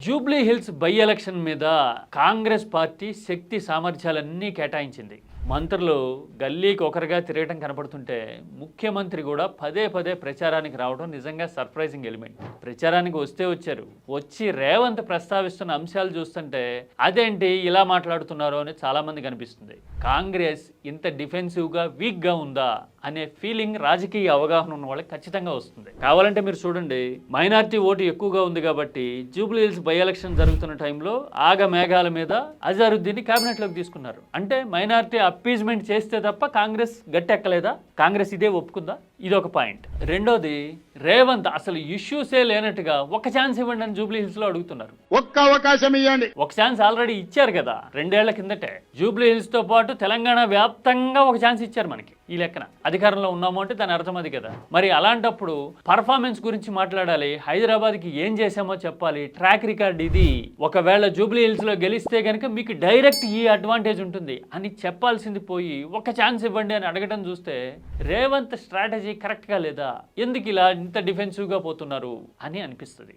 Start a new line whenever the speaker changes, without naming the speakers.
Jubilee hills by election మీద Congress party శక్తి సామర్థ్యాలన్నీ కేటాయించింది. మంత్రులు గల్లీకి ఒకరుగా తిరగటం కనపడుతుంటే ముఖ్యమంత్రి కూడా పదే పదే ప్రచారానికి రావడం నిజంగా సర్ప్రైజింగ్ ఎలిమెంట్. ప్రచారానికి వస్తే వచ్చారు, వచ్చి రేవంత్ ప్రస్తావిస్తున్న అంశాలు చూస్తుంటే అదేంటి ఇలా మాట్లాడుతున్నారో అని చాలా మంది కనిపిస్తుంది. కాంగ్రెస్ ఇంత డిఫెన్సివ్గా వీక్గా ఉందా అనే ఫీలింగ్ రాజకీయ అవగాహన ఉన్న వాళ్ళకి ఖచ్చితంగా వస్తుంది. కావాలంటే మీరు చూడండి, మైనారిటీ ఓటు ఎక్కువగా ఉంది కాబట్టి జూబ్లీ హిల్స్ బై ఎలక్షన్ జరుగుతున్న టైంలో ఆగ మేఘాల మీద అజారుద్దీన్ని కేబినెట్లోకి తీసుకున్నారు. అంటే మైనారిటీ అప్పీజ్మెంట్ చేస్తే తప్ప కాంగ్రెస్ గట్టెక్కలేదా? కాంగ్రెస్ ఇదే ఒప్పుకుందా? ఇదొక పాయింట్. రెండోది, రేవంత్ అసలు ఇష్యూసే లేనట్టుగా ఒక ఛాన్స్ ఇవ్వండి అని జూబ్లీ హిల్స్ లో అడుగుతున్నారు.
ఒక్క అవకాశం ఇవ్వండి.
ఒక ఛాన్స్ ఆల్రెడీ ఇచ్చారు కదా 2 ఏళ్ల కిందటే. జూబ్లీ హిల్స్ తో పాటు తెలంగాణ వ్యాప్తంగా ఒక ఛాన్స్ ఇచ్చారు మనకి. ఈ లెక్కన అధికారంలో ఉన్నాము అంటే దాని అర్థం అది కదా. మరి అలాంటప్పుడు పర్ఫార్మెన్స్ గురించి మాట్లాడాలి, హైదరాబాద్కి ఏం చేశామో చెప్పాలి, ట్రాక్ రికార్డ్ ఇది, ఒకవేళ జూబ్లీ హిల్స్ లో గెలిస్తే కనుక మీకు డైరెక్ట్ ఈ అడ్వాంటేజ్ ఉంటుంది అని చెప్పాల్సింది పోయి ఒక ఛాన్స్ ఇవ్వండి అని అడగడం చూస్తే రేవంత్ స్ట్రాటజీ కరెక్ట్గా లేదా, ఎందుకు ఇలా ఇంత డిఫెన్సివ్గా పోతున్నారు అని అనిపిస్తుంది.